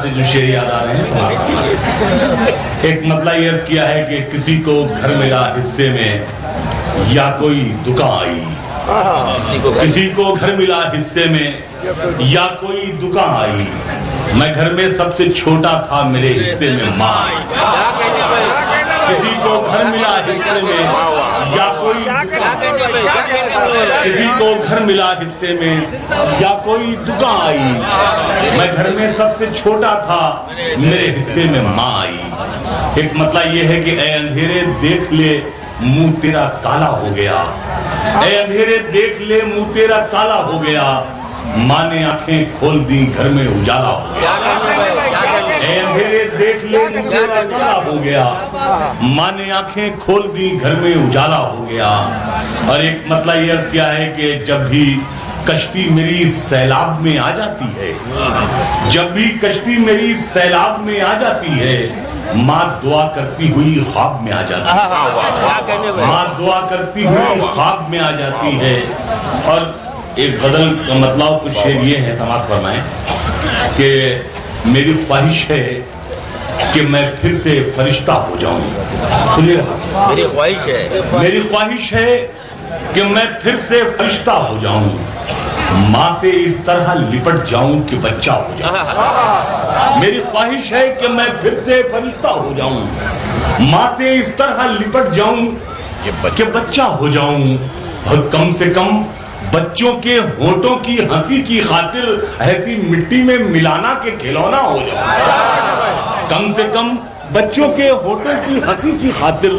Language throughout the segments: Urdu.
سے جو شعر یاد آ رہے ہیں ایک مطلب یہ کیا ہے کہ کسی کو گھر ملا حصے میں یا کوئی دکان آئی، کسی کو گھر ملا حصے میں یا کوئی دکان آئی، میں گھر میں سب سے چھوٹا تھا میرے حصے میں ماں آئی۔ کسی کو گھر ملا حصے میں یا کوئی کسی کو گھر ملا حصے میں یا کوئی دکان آئی، میں گھر میں سب سے چھوٹا تھا میرے حصے میں ماں آئی۔ ایک مطلب یہ ہے کہ اے اندھیرے دیکھ لے منہ تیرا کالا ہو گیا، اے اندھیرے دیکھ لے منہ تیرا کالا ہو گیا، ماں نے آنکھیں کھول دی گھر میں اجالا ہو گیا۔ اے اندھیرے دیکھ لے منہ تیرا کالا ہو گیا، ماں نے آنکھیں کھول دی گھر میں اجالا ہو گیا۔ اور ایک مطلب یہ کیا ہے کہ جب بھی کشتی میری سیلاب میں آ جاتی ہے، جب بھی کشتی میری سیلاب میں آ جاتی ہے، ماں دعا کرتی ہوئی خواب میں آ جاتی ہے، ماں دعا کرتی ہوئی خواب میں آ جاتی ہے۔ اور ایک غزل کا مطلب کچھ شعر یہ ہے، سماعت فرمائیں کہ میری خواہش ہے کہ میں پھر سے فرشتہ ہو جاؤں، سنیے، میری خواہش ہے، میری خواہش ہے کہ میں پھر سے فرشتہ ہو جاؤں، ماں سے اس طرح لپٹ جاؤں کہ بچہ ہو جاؤں۔ میری خواہش ہے کہ میں پھر سے فرشتہ ہو جاؤں، ماں سے اس طرح لپٹ جاؤں کہ بچہ ہو جاؤں، اور کم سے کم بچوں کے ہونٹوں کی ہنسی کی خاطر ایسی مٹی میں ملانا کہ کھلونا ہو جاؤں، کم سے کم بچوں کے ہونٹوں کی ہنسی کی خاطر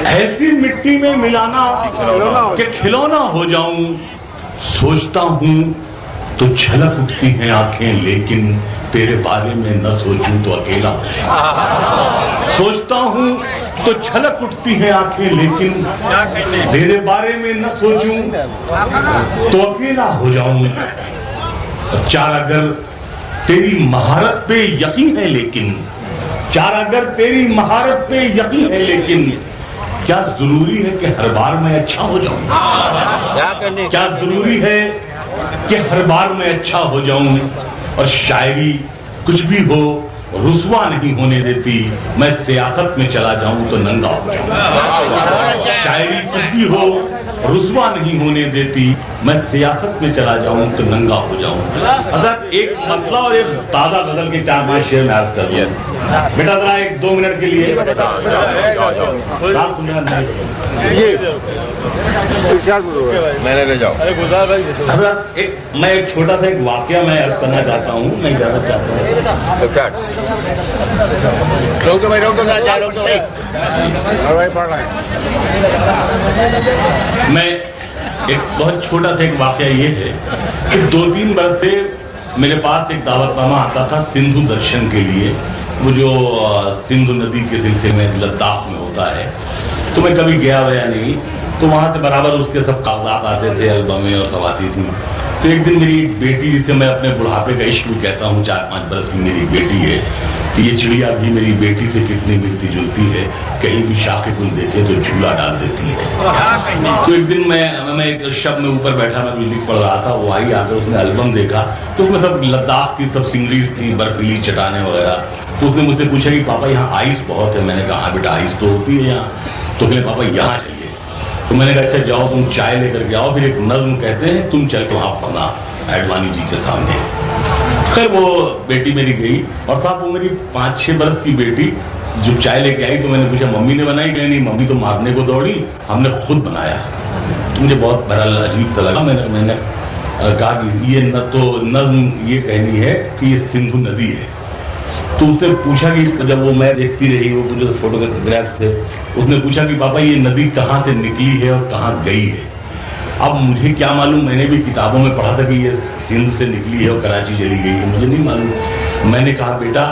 ایسی مٹی میں ملانا کہ کھلونا ہو جاؤں۔ سوچتا ہوں تو چھلک اٹھتی ہیں آنکھیں، لیکن تیرے بارے میں نہ سوچوں تو اکیلا ہو جاؤں۔ سوچتا ہوں تو چھلک اٹھتی ہیں آنکھیں، لیکن تیرے بارے میں نہ سوچوں تو اکیلا ہو جاؤں۔ چار اگر تیری مہارت پہ یقین ہے لیکن، چار اگر تیری مہارت پہ یقین ہے لیکن، کیا ضروری ہے کہ ہر بار میں اچھا ہو جاؤں؟ کیا ضروری ہے کہ ہر بار میں اچھا ہو جاؤں؟ اور شاعری کچھ بھی ہو رسوا نہیں ہونے دیتی، میں سیاست میں چلا جاؤں تو ننگا ہو جاؤں۔ شاعری کچھ بھی ہو رسوا نہیں ہونے دیتی، میں سیاست میں چلا جاؤں تو ننگا ہو جاؤں۔ حضرت ایک مطلع اور ایک تازہ غزل کے 4-5 شعر میں عرض کر دیا۔ بیٹا ذرا ایک 2 منٹ کے لیے میں نے لے جاؤ۔ حضرت میں ایک چھوٹا سا ایک واقعہ میں عرض کرنا چاہتا ہوں، میں اجازت چاہتا ہوں۔ روک دو بھائی، روک دو، روک دو بھائی، پڑھ رہا ہے۔ میں ایک بہت چھوٹا سا ایک واقعہ یہ ہے کہ 2-3 برس سے میرے پاس ایک دعوت نامہ آتا تھا سندھو درشن کے لیے، وہ جو سندھو ندی کے سلسلے میں لداخ میں ہوتا ہے، تو میں کبھی گیا نہیں، تو وہاں سے برابر اس کے سب کاغذات آتے تھے، البمیں اور سب آتی تھیں۔ تو ایک دن میری ایک بیٹی، جسے میں اپنے بڑھاپے کا عشق بھی کہتا ہوں، 4-5 برس کی میری بیٹی ہے، کہ یہ چڑیا بھی میری بیٹی سے کتنی ملتی جلتی ہے، کہیں بھی شاخ گل دیکھے تو جھولا ڈال دیتی ہے۔ تو ایک دن میں ایک شب میں اوپر بیٹھا، میں بجلی پڑھ رہا تھا، وہ آئی، آ کر اس نے البم دیکھا تو اس میں سب لداخ کی سب سینریز تھی، برفیلی چٹانیں وغیرہ۔ تو اس نے مجھ سے پوچھا کہ پاپا یہاں آئس بہت ہے۔ میں نے کہا ہاں بیٹا آئس تو ہوتی ہے یہاں۔ تو کہے پاپا یہاں چلیے۔ تو میں نے کہا اچھا جاؤ تم چائے لے کر کے آؤ، پھر ایک نظم کہتے ہیں تم چل کے وہاں پڑھنا ایڈوانی جی کے سامنے۔ خیر وہ بیٹی میری گئی، اور صاحب وہ میری 5-6 برس کی بیٹی جب چائے لے کے آئی تو میں نے پوچھا ممی نے بنائی؟ کہ نہیں ممی تو مارنے کو دوڑی، ہم نے خود بنایا۔ تو مجھے بہت بہرحال عجیب لگا۔ میں نے کہا کہ یہ نہ تو نظم یہ کہنی ہے کہ یہ سندھو ندی ہے۔ تو اس نے پوچھا کہ جب وہ میں دیکھتی رہی، وہ جو فوٹوگراف تھے، اس نے پوچھا کہ پاپا یہ ندی کہاں سے نکلی ہے اور کہاں گئی ہے؟ اب مجھے کیا معلوم، میں نے بھی کتابوں میں پڑھا تھا کہ یہ سندھ سے نکلی ہے اور کراچی چلی گئی ہے، مجھے نہیں معلوم۔ میں نے کہا بیٹا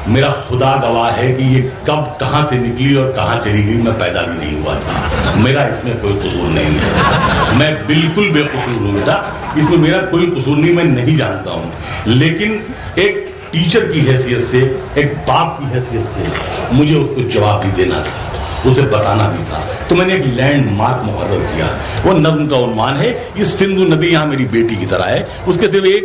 میرا خدا گواہ ہے کہ یہ کب کہاں سے نکلی اور کہاں چلی گئی میں پیدا بھی نہیں ہوا تھا، میرا اس میں کوئی قصور نہیں ہے، میں بالکل بے قصور ہوں بیٹا، اس میں میرا کوئی قصور نہیں، میں نہیں جانتا ہوں۔ لیکن ایک ٹیچر کی حیثیت سے، ایک باپ کی حیثیت سے مجھے اس کو جواب بھی دینا تھا، اسے بتانا بھی تھا۔ تو میں نے ایک لینڈ مارک مقرر کیا، وہ نظم کا عنوان ہے یہ سندھو ندی یہاں میری بیٹی کی طرح ہے، اس کے صرف ایک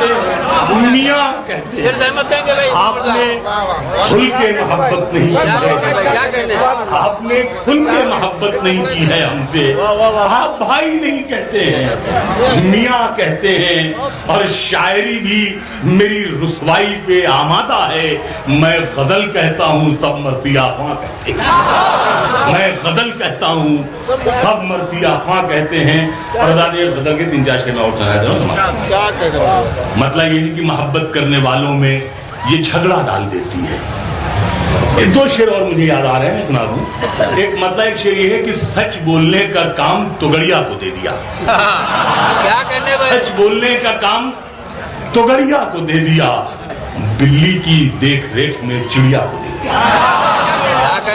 کہتے ہیں، میاں کہتے ہیں، آپ نے کھل کے محبت نہیں کی ہے، آپ نے کھل کے محبت نہیں کی ہے ہم سے، آپ بھائی نہیں کہتے ہیں، میاں کہتے ہیں، اور شاعری بھی میری رسوائی پہ آمادہ ہے، میں غزل کہتا ہوں سب مرثیہ خواں کہتے ہیں، میں غزل کہتا ہوں سب مرثیہ خواں کہتے ہیں۔ اور غزل کے 3-4 شعر میں اور سنایا جاؤ۔ مطلب یہ ہے کہ محبت کرنے والوں میں یہ جھگڑا ڈال دیتی ہے۔ 2 شعر اور مجھے یاد آ رہے ہیں، میں سنا دوں۔ ایک مطلب ایک شعر یہ ہے کہ سچ بولنے کا کام توگڑیا کو دے دیا، سچ بولنے کا کام توگڑیا کو دے دیا، بلی کی دیکھ ریکھ میں چڑیا کو دے دیا،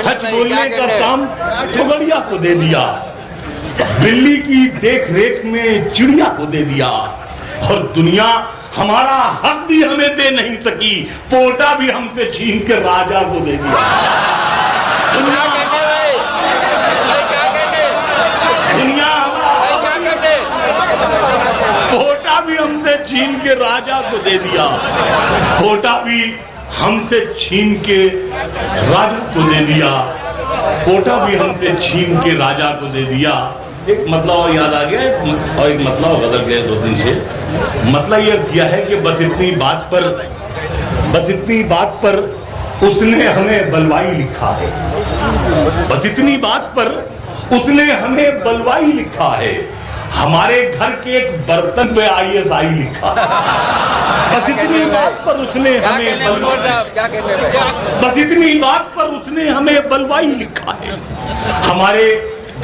سچ بولنے کا کام توگڑیا کو دے دیا، بلی کی دیکھ ریکھ میں چڑیا کو دے دیا، اور دنیا ہمارا حق بھی ہمیں دے نہیں سکی، پوٹا بھی ہم سے چھین کے راجا کو دے دیا، دنیا پوٹا بھی ہم سے چھین کے راجا کو دے دیا، پوٹا بھی ہم سے چھین کے راجا کو دے دیا، پوٹا بھی ہم سے چھین کے راجا کو دے دیا۔ ایک مطلب اور یاد آ گیا، اور ایک مطلب غزل کے 2-3 شعر۔ مطلب یہ کیا ہے کہ بس اتنی بات پر اس نے ہمیں بلوائی لکھا ہے، بس اتنی بات پر اس نے ہمیں بلوائی لکھا ہے، ہمارے گھر کے ایک برتن پہ ISI لکھا ہے، بس اتنی بات پر اس نے ہمیں بس اتنی بات پر اس نے ہمیں بلوائی لکھا ہے، ہمارے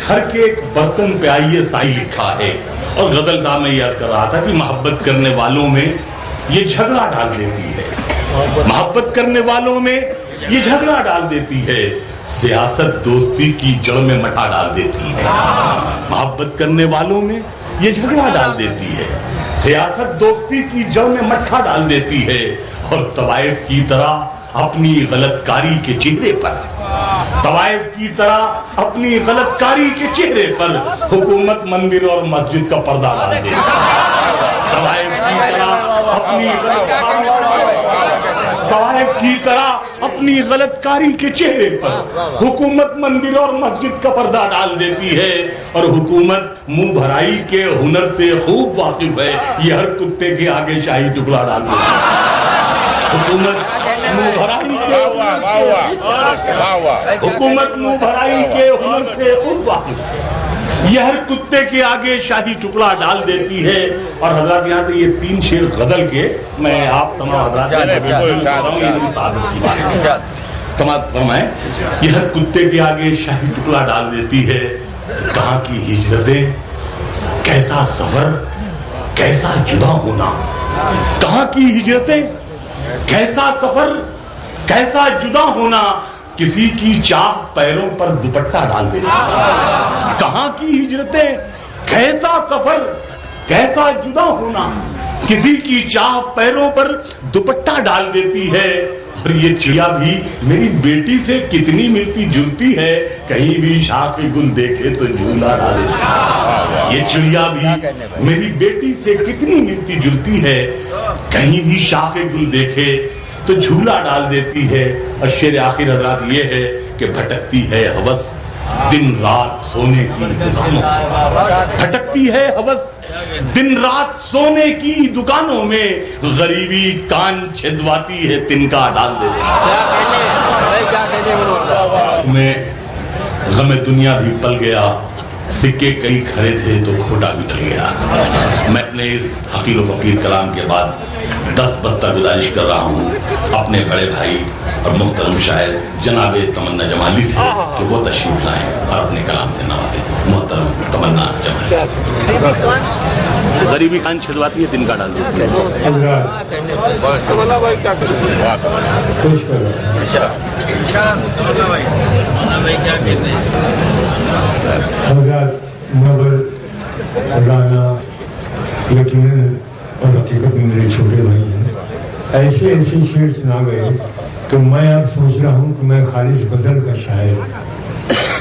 گھر کے ایک برتن پہ ISI لکھا ہے۔ اور غزل کا میں یاد کر رہا تھا کہ محبت کرنے والوں میں یہ جھگڑا ڈال دیتی ہے، محبت کرنے والوں میں یہ جھگڑا ڈال دیتی ہے، سیاست دوستی کی جڑ میں مٹا ڈال دیتی ہے، محبت کرنے والوں میں یہ جھگڑا ڈال دیتی ہے، سیاست دوستی کی جڑ میں مٹھا ڈال دیتی ہے، اور طوائف کی طرح اپنی غلط کاری کے چہرے پر، طوائف کی طرح اپنی غلط کاری کے چہرے پر حکومت مندر اور مسجد کا پردہ ڈال دیتی ہے، طوائف کی طرح اپنی غلط کاری کے چہرے پر حکومت مندر اور مسجد کا پردہ ڈال دیتی ہے، اور حکومت منہ بھرائی کے ہنر سے خوب واقف ہے، یہ ہر کتے کے آگے شاہی ٹکڑا ڈال دیتی ہے، حکومت منہ بھرائی کے ہنر سے خوب واقف ہے، یہ ہر کتے کے آگے شاہی ٹکڑا ڈال دیتی ہے۔ اور حضرات یہاں سے یہ 3 شعر غزل کے میں آپ تمام حضرات تمام فرمائیں، یہ ہر کتے کے آگے شاہی ٹکڑا ڈال دیتی ہے، کہاں کی ہجرتیں، کیسا سفر، کیسا جدا ہونا، کہاں کی ہجرتیں، کیسا سفر، کیسا جدا ہونا، کسی کی چاہ پیروں پر دوپٹہ ڈال دیتی ہے، کہاں کی ہجرتیں، کیسا سفر، کیسا جدا ہونا، کسی کی چاہ پیروں پر دوپٹہ ڈال دیتی ہے، اور یہ چڑیا بھی میری بیٹی سے کتنی ملتی جلتی ہے، کہیں بھی شاخ گل دیکھے تو جھولا ڈال دیتی ہے، یہ چڑیا بھی میری بیٹی سے کتنی ملتی جلتی ہے، کہیں بھی شاخ گل دیکھے تو جھولا ڈال دیتی ہے۔ اور شعر آخر حضرات یہ ہے کہ بھٹکتی ہے ہوس دن رات سونے کی دکانوں، بھٹکتی ہے ہوس دن رات سونے کی دکانوں میں، غریبی کان چھدواتی ہے تنکا ڈال دیتی ہے، میں غم دنیا بھی پل گیا، سکے کئی کھڑے تھے تو کھوٹا بھی ڈل گیا۔ میں اپنے اس حقیر و فقیر کلام کے بعد 10 بستہ گزارش کر رہا ہوں اپنے بڑے بھائی اور محترم شاعر جناب تمنا جمالی سے کہ وہ تشریف لائیں اور اپنے کلام سے نوازیں۔ محترم تمنا جمالی۔ غریبی کان چھدواتی ہے دن کا ڈال دیتی مگر رانا یقیناً اور حقیقت میں میرے چھوٹے بھائی ہیں، ایسے شعر سنا گئے تو میں اب سوچ رہا ہوں کہ میں خالص غزل کا شاعر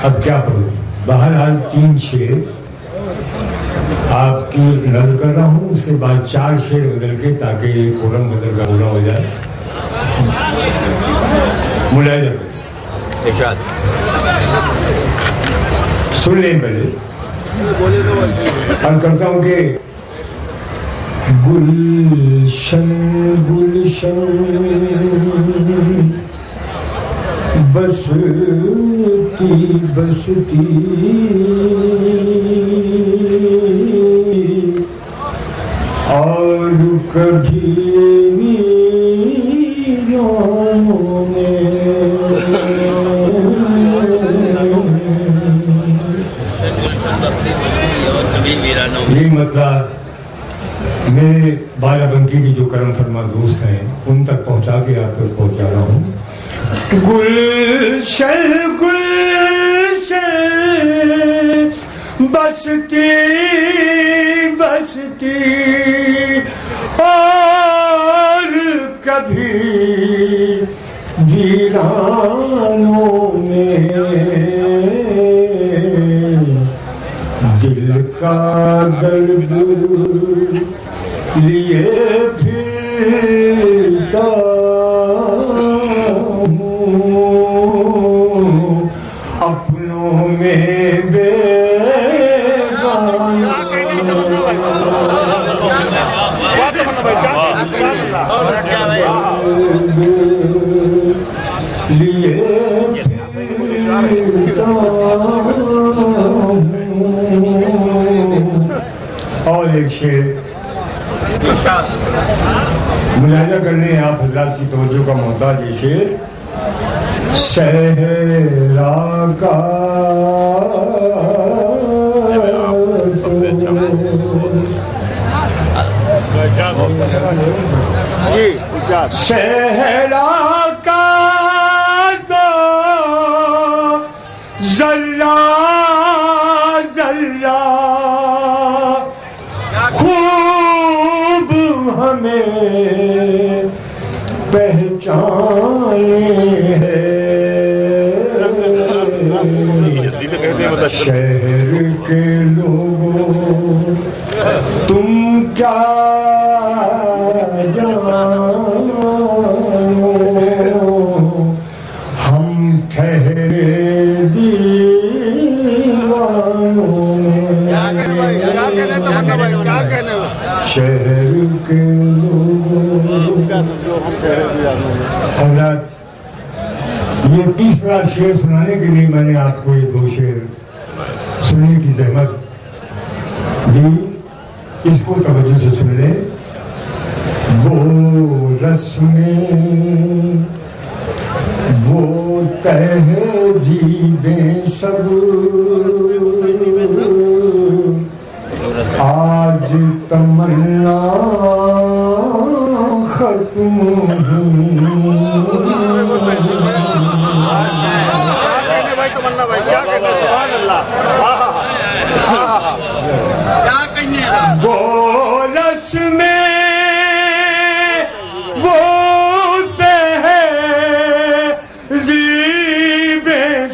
اب کیا کروں۔ بہرحال 3 شعر آپ کی نظر کر رہا ہوں، اس کے بعد 4 شعر بدل کے تاکہ یہ فورم بدل کا پورا ہو جائے. ملاحظہ کریں، سن لیں پہلے. عرض کرتا ہوں کہ گلشن گلشن بستی بستی اور کبھی ویرانوں میں یہ مطلب میرے بالا بنکی کی جو کرم فرما دوست ہیں ان تک پہنچا کے آپ تک پہنچا رہا ہوں. گلشن گلشن بستی بستی اور کبھی ویرانوں میں دل کا درد لیے پھرتا ہوں اپنوں میں لیے پھرتا ہوں. اور ایک شعر ملاحظہ کرنے آپ حضرات کی توجہ کا محتاج. یہ شعر صحرا کا صحرا کا تو ذرہ ذرہ خوب ہمیں پہچانے ہے. شہر کے لوگوں تم کیا جانو، ہم ٹھہرے دیوانوں میں. شہر کے لوگوں حضرات، یہ تیسرا شعر سنانے کے لیے میں نے آپ کو یہ 2 شعر سننے کی زحمت دی. اس کو توجہ سے سن لیں. وہ رسمیں وہ تہذیبیں سب آج تمنا ختم وہ رسمیں وہ تہذیبیں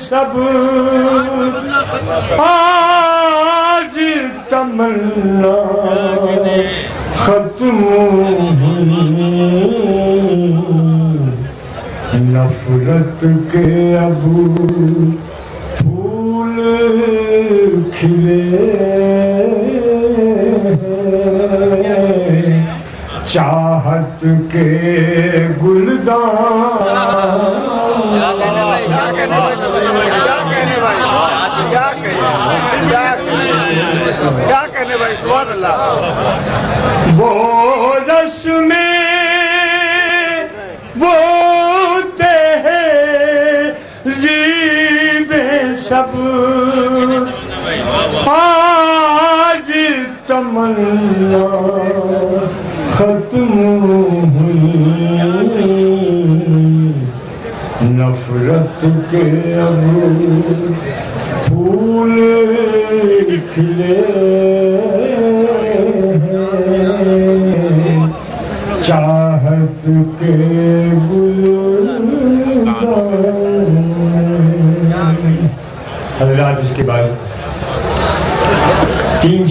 سب آج تمنا ختم ہوئی. نفرت کے اب پھول کھلے چاہت کے گلدان وہ رسمیں وہ تہذیبیں سب آج تمنا ختم ہوئی. نفرت کے اب پھول کھلے چاہت کے گلدان. حضرات اس کے بعد 3